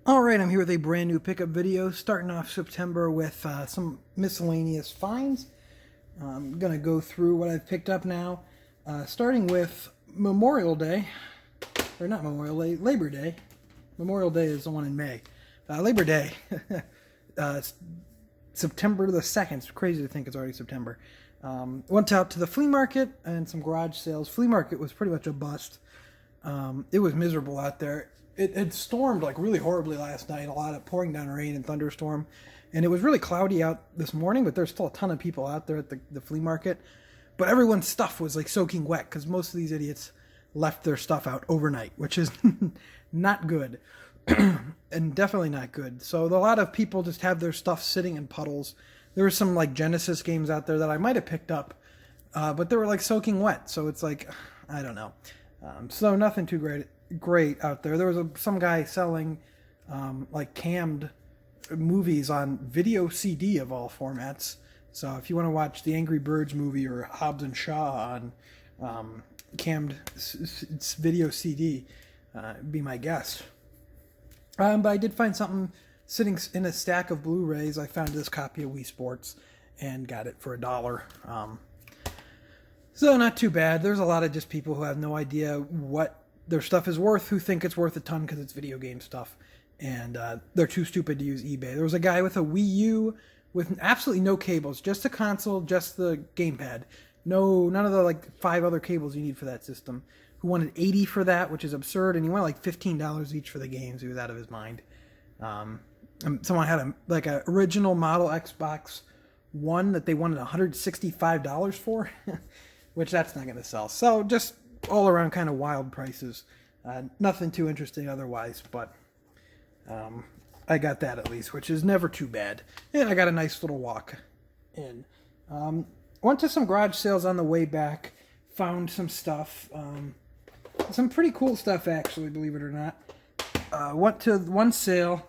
Alright, I'm here with a brand new pickup video, starting off September with some miscellaneous finds. I'm going to go through what I've picked up now, starting with Memorial Day, or not Memorial Day, Labor Day. Memorial Day is the one in May. Labor Day, September the 2nd. It's crazy to think it's already September. Went out to the flea market and some garage sales. Flea market was pretty much a bust. It was miserable out there. It stormed like really horribly last night, a lot of pouring down rain and thunderstorm, and it was really cloudy out this morning, but there's still a ton of people out there at the flea market. But everyone's stuff was like soaking wet because most of these idiots left their stuff out overnight, which is not good. And definitely not good. So a lot of people just have their stuff sitting in puddles. There were some like Genesis games out there that I might have picked up, but they were like soaking wet, so it's like, I don't know. So nothing too great out there. There was some guy selling like cammed movies on video CD of all formats. So if you want to watch the Angry Birds movie or Hobbs and Shaw on cammed video CD, be my guest. But I did find something sitting in a stack of Blu-rays. I found this copy of Wii Sports and got it for $1. So not too bad. There's a lot of just people who have no idea what their stuff is worth, who think it's worth a ton because it's video game stuff, and they're too stupid to use eBay. There was a guy with a Wii U with absolutely no cables, just a console, just the gamepad. None of the like 5 other cables you need for that system. Who wanted $80 for that, which is absurd, and he wanted like $15 each for the games. He was out of his mind. Someone had a original model Xbox One that they wanted $165 for, which that's not going to sell. So just all around kind of wild prices. Nothing too interesting otherwise, but I got that at least, which is never too bad. And I got a nice little walk in. Went to some garage sales on the way back. Found some stuff. Some pretty cool stuff, actually, believe it or not. Went to one sale.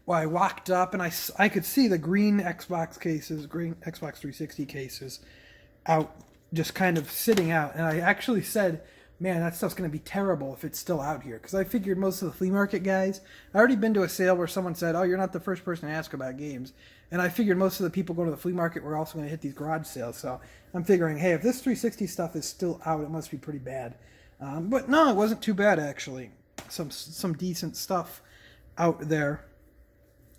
I walked up and I could see the green Xbox 360 cases out, just kind of sitting out. And I actually said, man, that stuff's going to be terrible if it's still out here. Because I figured most of the flea market guys, I already been to a sale where someone said, oh, you're not the first person to ask about games. And I figured most of the people going to the flea market were also going to hit these garage sales. So I'm figuring, hey, if this 360 stuff is still out, it must be pretty bad. But no, it wasn't too bad, actually. Some decent stuff out there,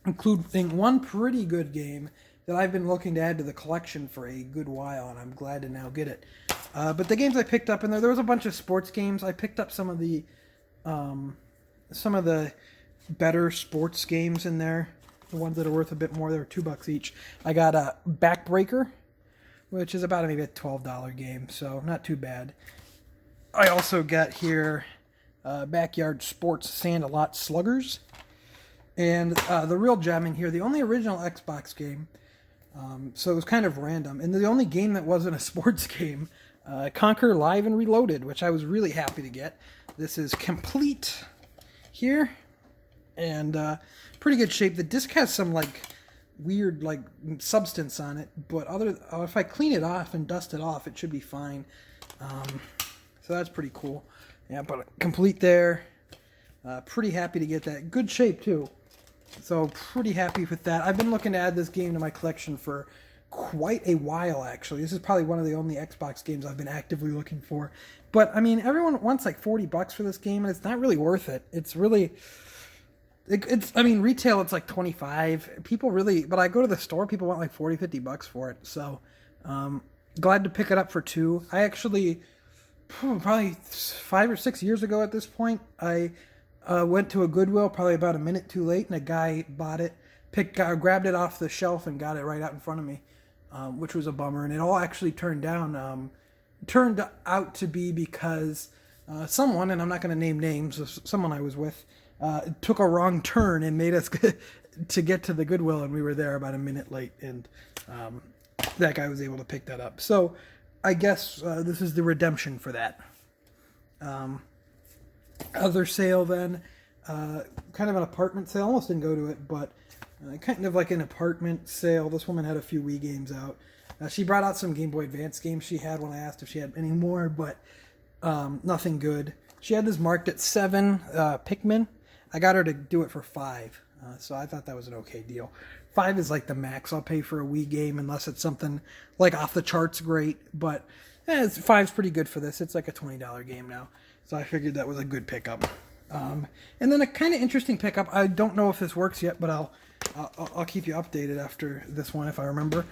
including one pretty good game that I've been looking to add to the collection for a good while, and I'm glad to now get it. But the games I picked up in there was a bunch of sports games. I picked up some of the better sports games in there, the ones that are worth a bit more. They were $2 each. I got a Backbreaker, which is about maybe a $12 game, so not too bad. I also got here Backyard Sports Sand-A-Lot Sluggers. And the real gem in here, the only original Xbox game, so it was kind of random. And the only game that wasn't a sports game, Conquer Live and Reloaded, which I was really happy to get. This is complete here, and pretty good shape. The disc has some like weird like substance on it, but if I clean it off and dust it off, it should be fine. So that's pretty cool. Yeah, but complete there. Pretty happy to get that. Good shape too. So pretty happy with that. I've been looking to add this game to my collection for quite a while, actually. This is probably one of the only Xbox games I've been actively looking for. But, I mean, everyone wants like $40 for this game, and it's not really worth it. It's really... I mean, retail, it's like $25. People really... But I go to the store, people want like $40, $50 for it. So, glad to pick it up for $2. I actually... Probably 5 or 6 years ago at this point, I... went to a Goodwill probably about a minute too late, and a guy bought it, grabbed it off the shelf and got it right out in front of me, which was a bummer. And it all actually turned out to be because someone, and I'm not going to name names, someone I was with, took a wrong turn and made us to get to the Goodwill, and we were there about a minute late, and that guy was able to pick that up. So I guess this is the redemption for that. Other sale then, kind of an apartment sale. Almost didn't go to it, but kind of like an apartment sale. This woman had a few Wii games out. She brought out some Game Boy Advance games she had when I asked if she had any more, but nothing good. She had this marked at 7, Pikmin. I got her to do it for $5, so I thought that was an okay deal. $5 is like the max I'll pay for a Wii game, unless it's something like off the charts great. But $5's pretty good for this. It's like a $20 game now, so I figured that was a good pickup. And then a kind of interesting pickup. I don't know if this works yet, but I'll keep you updated after this one if I remember.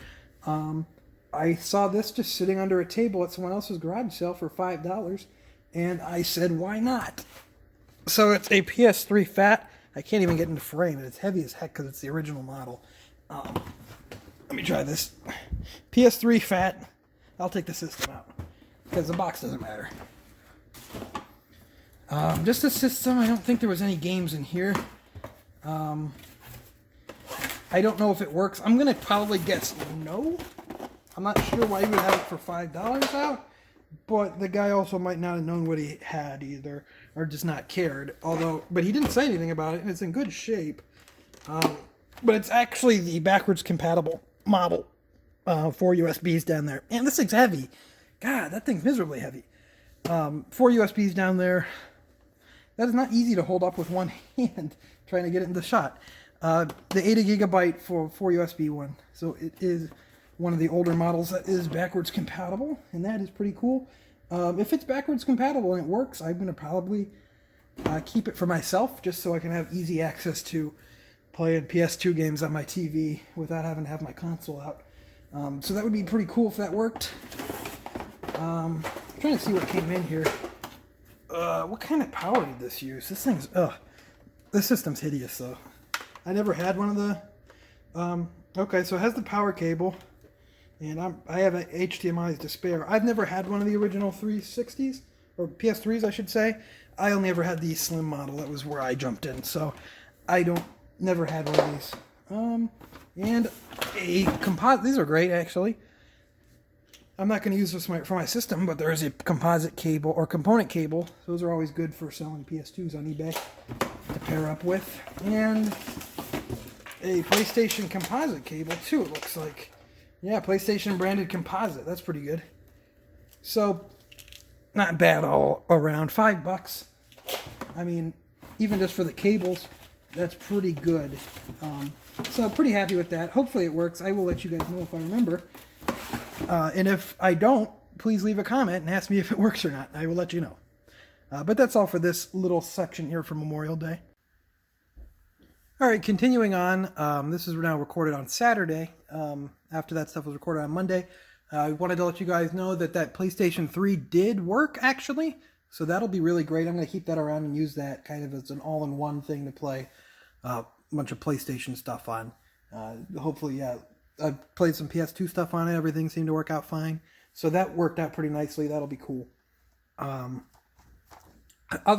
I saw this just sitting under a table at someone else's garage sale for $5, and I said, why not? So it's a PS3 Fat. I can't even get into frame, and it's heavy as heck because it's the original model. Let me try this. PS3 Fat. I'll take the system out because the box doesn't matter. Just a system. I don't think there was any games in here. I don't know if it works. I'm going to probably guess no. I'm not sure why he would have it for $5 out, but the guy also might not have known what he had either, or just not cared. But he didn't say anything about it, and it's in good shape. But it's actually the backwards compatible model. 4 USBs down there. And this thing's heavy. God, that thing's miserably heavy. 4 USBs down there. That is not easy to hold up with one hand trying to get it in the shot. The 80 gigabyte for 4 USB one. So it is one of the older models that is backwards compatible, and that is pretty cool. If it's backwards compatible and it works, I'm going to probably keep it for myself just so I can have easy access to playing PS2 games on my TV without having to have my console out. So that would be pretty cool if that worked. I'm trying to see what came in here. What kind of power did this use? This thing's, this system's hideous though. I never had one of the, okay, so it has the power cable, and I have HDMI's to spare. I've never had one of the original 360s, or PS3s I should say. I only ever had the slim model. That was where I jumped in, so I never had one of these. And a composite, these are great actually. I'm not going to use this for my system, but there is a composite cable, or component cable. Those are always good for selling PS2s on eBay to pair up with. And a PlayStation composite cable too, it looks like. Yeah, PlayStation branded composite. That's pretty good. So, not bad all around. $5. I mean, even just for the cables, that's pretty good. So I'm pretty happy with that. Hopefully it works. I will let you guys know if I remember. And if I don't, please leave a comment and ask me if it works or not. I will let you know. But that's all for this little section here for Memorial Day. All right, continuing on. This is now recorded on Saturday. After that stuff was recorded on Monday. I wanted to let you guys know that PlayStation 3 did work, actually. So that'll be really great. I'm going to keep that around and use that kind of as an all-in-one thing to play a bunch of PlayStation stuff on. Hopefully, yeah. I played some PS2 stuff on it. Everything seemed to work out fine. So that worked out pretty nicely. That'll be cool. Other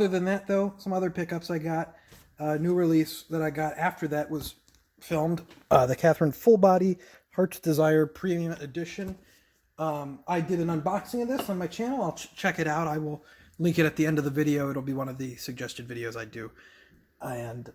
than that, though, some other pickups I got. New release that I got after that was filmed. The Catherine Full Body Heart's Desire Premium Edition. I did an unboxing of this on my channel. I'll check it out. I will link it at the end of the video. It'll be one of the suggested videos I do. And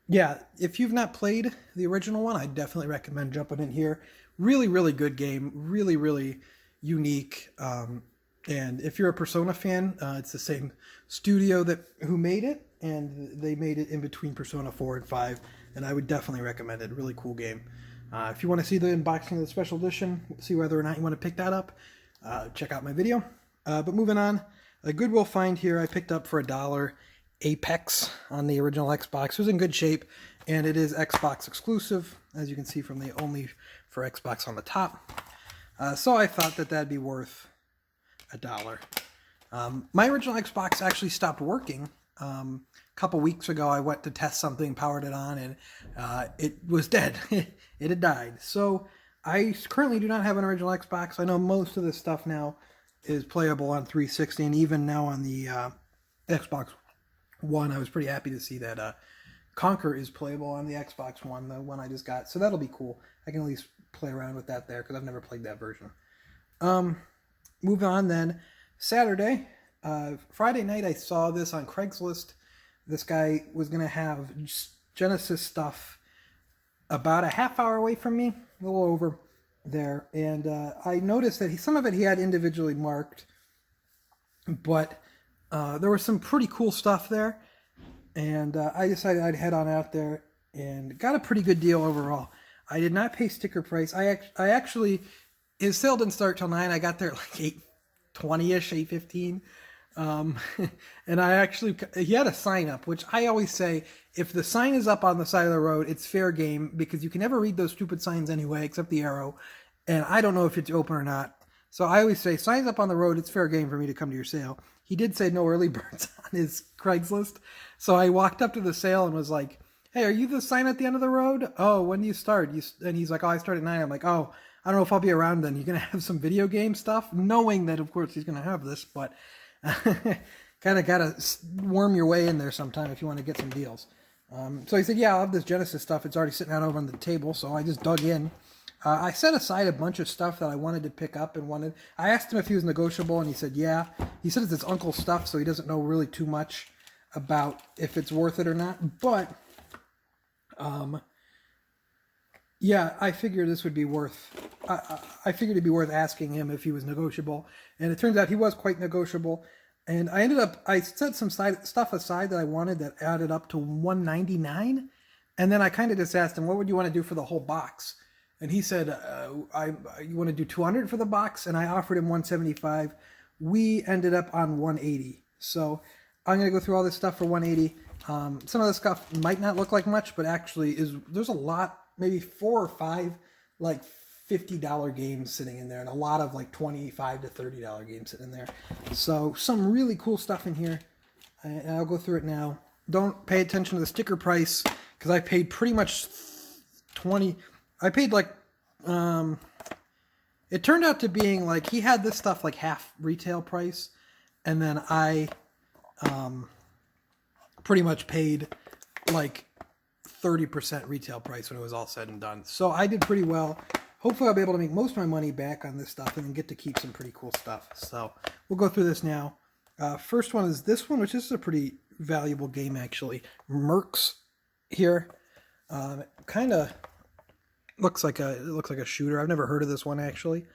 yeah, if you've not played the original one, I definitely recommend jumping in here. Really, really good game. Really, really unique. And if you're a Persona fan, it's the same studio who made it, and they made it in between Persona 4 and 5, and I would definitely recommend it. Really cool game. If you want to see the unboxing of the special edition, see whether or not you want to pick that up, check out my video. But moving on, a Goodwill find here I picked up for $1. Apex on the original Xbox. It was in good shape, and it is Xbox exclusive, as you can see from the only for Xbox on the top. So I thought that'd be worth $1. My original Xbox actually stopped working. A couple weeks ago, I went to test something, powered it on, and it was dead. It had died. So I currently do not have an original Xbox. I know most of this stuff now is playable on 360, and even now on the Xbox One. I was pretty happy to see that Conquer is playable on the Xbox One, the one I just got. So that'll be cool. I can at least play around with that there because I've never played that version. Moving on then. Saturday, Friday night I saw this on Craigslist. This guy was going to have Genesis stuff about a half hour away from me, a little over there. And I noticed that some of it he had individually marked, but there was some pretty cool stuff there. and I decided I'd head on out there and got a pretty good deal overall. I did not pay sticker price. I actually, his sale didn't start till 9. I got there at like 8:20ish, 8:15. Um, and he had a sign up, which I always say, if the sign is up on the side of the road, it's fair game because you can never read those stupid signs anyway, except the arrow. And I don't know if it's open or not. So I always say, signs up on the road, it's fair game for me to come to your sale. He did say no early birds on his Craigslist. So I walked up to the sale and was like, hey, are you the sign at the end of the road? Oh, when do you start? And he's like, oh, I start at 9. I'm like, oh, I don't know if I'll be around then. You're going to have some video game stuff? Knowing that, of course, he's going to have this, but kind of got to worm your way in there sometime if you want to get some deals. So he said, yeah, I'll have this Genesis stuff. It's already sitting out over on the table, so I just dug in. I set aside a bunch of stuff that I wanted to pick up and wanted. I asked him if he was negotiable, and he said, yeah. He said it's his uncle's stuff, so he doesn't know really too much about if it's worth it or not. But, yeah, I figured this would be worth. I figured it'd be worth asking him if he was negotiable, and it turns out he was quite negotiable. And I set some stuff aside that I wanted that added up to $199, and then I kind of just asked him, what would you want to do for the whole box? And he said, you want to do $200 for the box? And I offered him $175. We ended up on $180. So I'm going to go through all this stuff for $180. Some of the stuff might not look like much, but actually there's a lot, maybe 4 or 5, like $50 games sitting in there, and a lot of like $25 to $30 games sitting in there. So some really cool stuff in here. And I'll go through it now. Don't pay attention to the sticker price because I paid pretty much 20. I paid like, it turned out to being like, he had this stuff like half retail price, and then I pretty much paid like 30% retail price when it was all said and done. So I did pretty well. Hopefully I'll be able to make most of my money back on this stuff and then get to keep some pretty cool stuff. So we'll go through this now. First one is this one, which is a pretty valuable game actually. Mercs here. Kind of looks like a shooter. I've never heard of this one actually.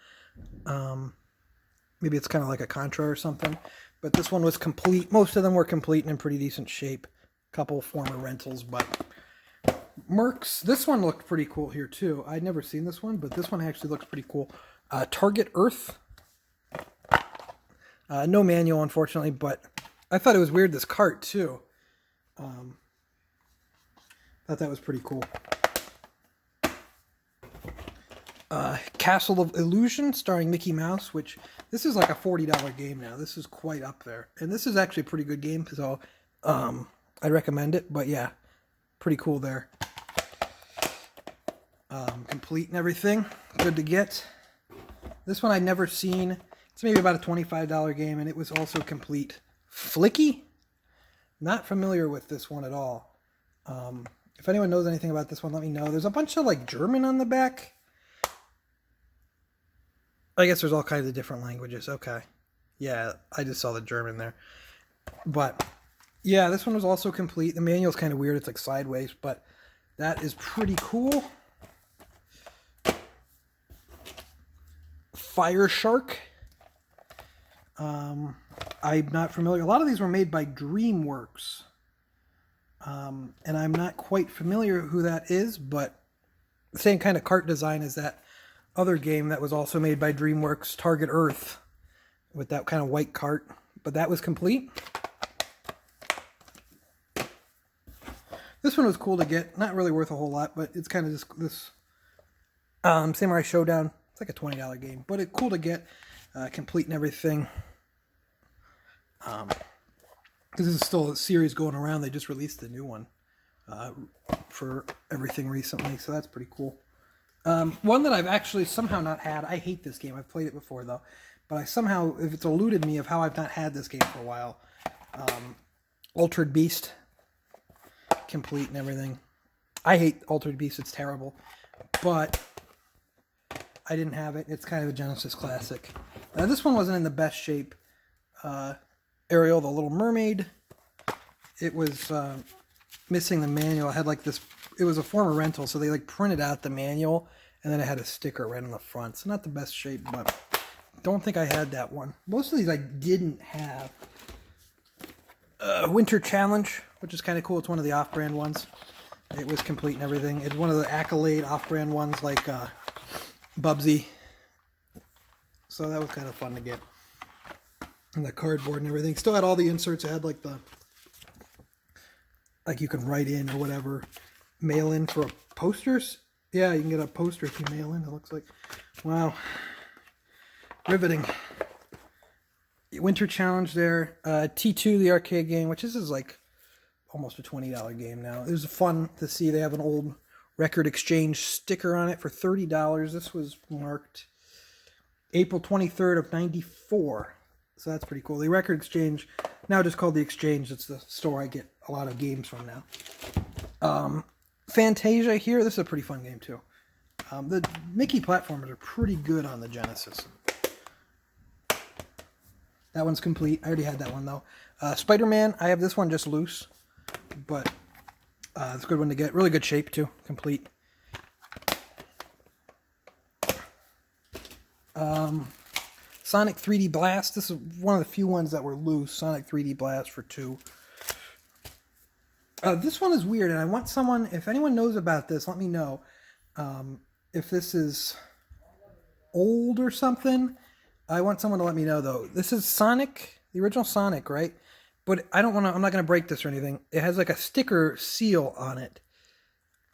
Maybe it's kind of like a Contra or something. But this one was complete. Most of them were complete and in pretty decent shape. A couple former rentals, but Mercs. This one looked pretty cool here too. I'd never seen this one, but this one actually looks pretty cool. Target Earth. No manual, unfortunately, but I thought it was weird, this cart too. Thought that was pretty cool. Castle of Illusion, starring Mickey Mouse, which this is like a $40 game now. This is quite up there. And this is actually a pretty good game, so I'd recommend it. But yeah, pretty cool there. Complete and everything. Good to get. This one I'd never seen. It's maybe about a $25 game, and it was also complete. Flicky? Not familiar with this one at all. If anyone knows anything about this one, let me know. There's a bunch of like German on the back. I guess there's all kinds of different languages. Okay. Yeah, I just saw the German there. But yeah, this one was also complete. The manual's kind of weird. It's like sideways, but that is pretty cool. Fire Shark. I'm not familiar. A lot of these were made by DreamWorks. And I'm not quite familiar who that is, but the same kind of cart design as that other game that was also made by DreamWorks, Target Earth, with that kind of white cart. But that was complete. This one was cool to get. Not really worth a whole lot, but it's kind of just this Samurai Showdown. It's like a $20 game, but it's cool to get, complete and everything. Because this is still a series going around. They just released the new one for everything recently, so that's pretty cool. One that I've actually somehow not had. I hate this game. I've played it before, though. But I somehow, if it's eluded me of how I've not had this game for a while. Altered Beast. Complete and everything. I hate Altered Beast. It's terrible. But I didn't have it. It's kind of a Genesis classic. This one wasn't in the best shape. Ariel, the Little Mermaid. It was missing the manual. It had like this. It was a former rental, so they like printed out the manual, and then it had a sticker right on the front. So not the best shape, but don't think I had that one. Most of these I didn't have. Winter Challenge, which is kind of cool. It's one of the off-brand ones. It was complete and everything. It's one of the Accolade off-brand ones like Bubsy. So that was kind of fun to get. And the cardboard and everything. Still had all the inserts. It had like the... like you can write in or whatever. Mail in for posters. Yeah, you can get a poster if you mail in, it looks like. Wow. Riveting. Winter Challenge there. T2, the arcade game, which this is like almost a $20 game now. It was fun to see. They have an old Record Exchange sticker on it for $30. This was marked April 23rd of 94. So that's pretty cool. The Record Exchange, now just called the Exchange. It's the store I get a lot of games from now. Fantasia here. This is a pretty fun game too. The Mickey platformers are pretty good on the Genesis. That one's complete. I already had that one though. Spider-Man, I have this one just loose, but it's a good one to get. Really good shape too. Complete. Sonic 3D Blast. This is one of the few ones that were loose. Sonic 3D Blast for $2. This one is weird, and I want someone, if anyone knows about this, let me know. If this is old or something, I want someone to let me know, though. This is Sonic, the original Sonic, right? But I don't want to, I'm not going to break this or anything. It has like a sticker seal on it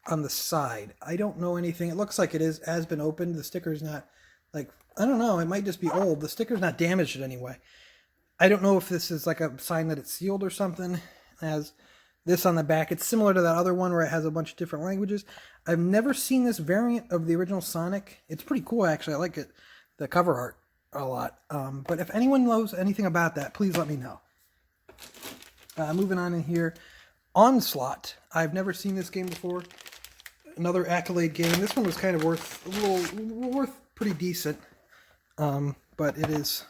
on the side. I don't know anything. It looks like it has been opened. The sticker's not, like, I don't know. It might just be old. The sticker's not damaged in any way. I don't know if this is like a sign that it's sealed or something. It has this on the back. It's similar to that other one where it has a bunch of different languages. I've never seen this variant of the original Sonic. It's pretty cool, actually. I like it. The cover art a lot. But if anyone knows anything about that, please let me know. Moving on in here. Onslaught. I've never seen this game before. Another Accolade game. This one was kind of worth pretty decent. But it is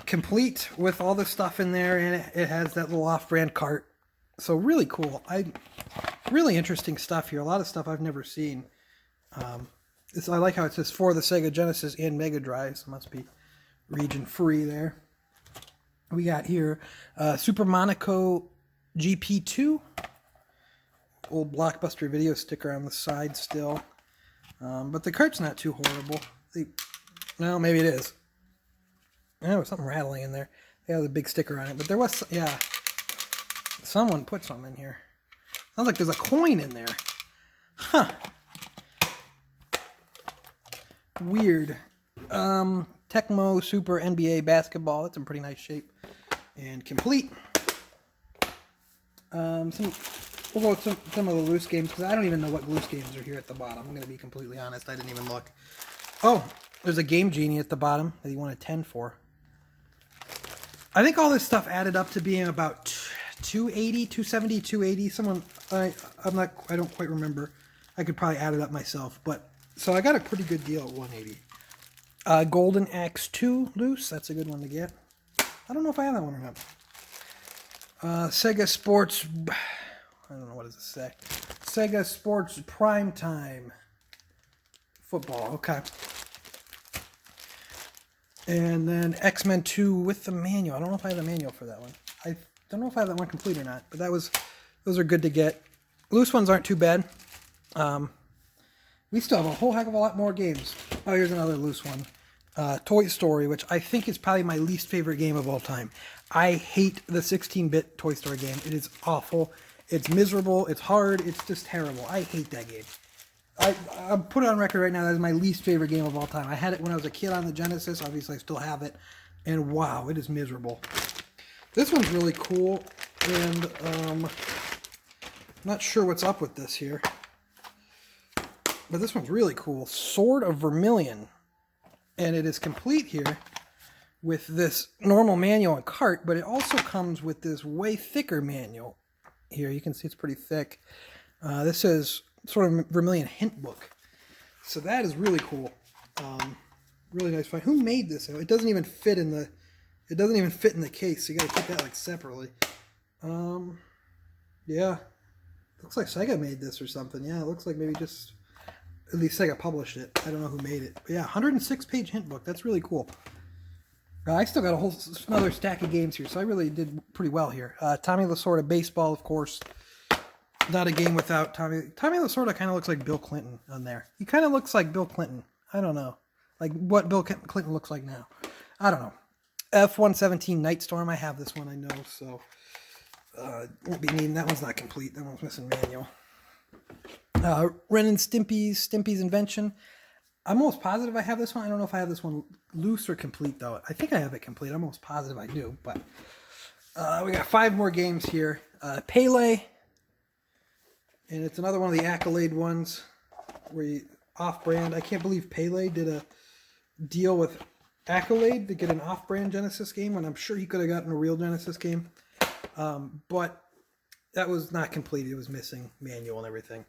complete with all the stuff in there, and it has that little off-brand cart. So really cool. Really interesting stuff here. A lot of stuff I've never seen. I like how it says for the Sega Genesis and Mega Drive. So it must be region free there. We got here Super Monaco GP2. Old Blockbuster video sticker on the side still. But the cart's not too horrible. No, maybe it is. There was something rattling in there. They had a big sticker on it. But there was, yeah. Someone put something in here. Sounds like there's a coin in there. Huh. Weird. Tecmo Super NBA Basketball. That's in pretty nice shape. And complete. We'll go with some of the loose games, because I don't even know what loose games are here at the bottom. I'm going to be completely honest. I didn't even look. Oh, there's a Game Genie at the bottom that you want a 10 for. I think all this stuff added up to being about 280, 270, 280. Someone, I don't quite remember. I could probably add it up myself, but so I got a pretty good deal at 180. Golden Axe 2 loose. That's a good one to get. I don't know if I have that one or not. Sega Sports. I don't know, what does it say? Sega Sports Primetime Football. Okay. And then X-Men 2 with the manual. I don't know if I have the manual for that one. I don't know if I have that one complete or not, but those are good to get. Loose ones aren't too bad. We still have a whole heck of a lot more games. Oh, here's another loose one. Toy Story, which I think is probably my least favorite game of all time. I hate the 16-bit Toy Story game. It is awful. It's miserable. It's hard. It's just terrible. I hate that game. I'll put it on record right now. That is my least favorite game of all time. I had it when I was a kid on the Genesis. Obviously, I still have it. And wow, it is miserable. This one's really cool. And I'm not sure what's up with this here. But this one's really cool. Sword of Vermilion. And it is complete here with this normal manual and cart. But it also comes with this way thicker manual. Here, you can see it's pretty thick. This is sort of Vermilion hint book. So that is really cool. Really nice find. Who made this? It doesn't even fit in the case. So you got to keep that like separately. Yeah. Looks like Sega made this or something. Yeah, it looks like maybe just at least Sega published it. I don't know who made it. But yeah, 106-page hint book. That's really cool. I still got another stack of games here, so I really did pretty well here. Tommy Lasorda baseball, of course. Not a game without Tommy. Tommy Lasorda kind of looks like Bill Clinton on there. He kind of looks like Bill Clinton. I don't know. Like what Bill Clinton looks like now. I don't know. F-117 Nightstorm. I have this one, I know, so won't be needing. That one's not complete. That one's missing manual. Ren and Stimpy's Invention. I'm almost positive I have this one. I don't know if I have this one loose or complete, though. I think I have it complete. I'm almost positive I do, but we got 5 more games here. Pele, and it's another one of the Accolade ones where you off-brand. I can't believe Pele did a deal with Accolade to get an off-brand Genesis game, when I'm sure he could have gotten a real Genesis game. But that was not complete. It was missing manual and everything.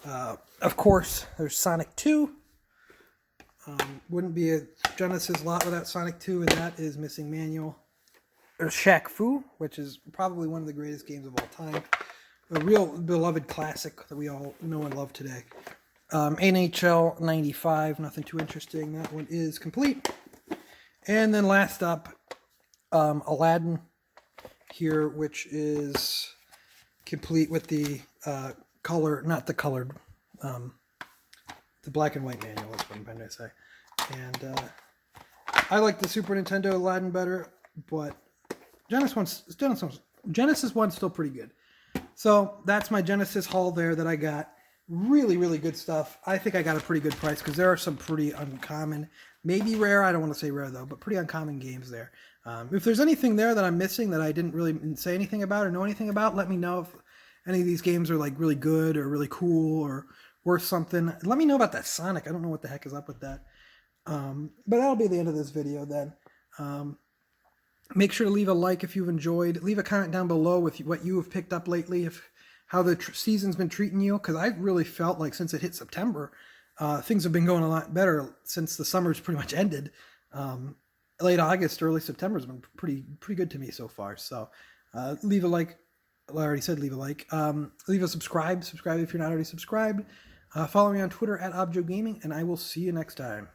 Of course, there's Sonic 2. Wouldn't be a Genesis lot without Sonic 2, and that is missing manual. There's Shaq Fu, which is probably one of the greatest games of all time. A real beloved classic that we all know and love today. NHL 95, nothing too interesting. That one is complete. And then last up, Aladdin here, which is complete with the color, not the colored, the black and white manual, that's what I'm trying to say. And I like the Super Nintendo Aladdin better, but Genesis one's still pretty good. So that's my Genesis haul there that I got. Really, really good stuff. I think I got a pretty good price because there are some pretty uncommon, maybe rare, I don't want to say rare though, but pretty uncommon games there. If there's anything there that I'm missing that I didn't really say anything about or know anything about, let me know if any of these games are like really good or really cool or worth something. Let me know about that Sonic. I don't know what the heck is up with that. But that'll be the end of this video then. Make sure to leave a like if you've enjoyed. Leave a comment down below with what you have picked up lately, how the season's been treating you, because I really felt like since it hit September, things have been going a lot better since the summer's pretty much ended. Late August, early September has been pretty good to me so far. So leave a like. Well, I already said leave a like. Leave a subscribe. Subscribe if you're not already subscribed. Follow me on Twitter @ObjoGaming, and I will see you next time.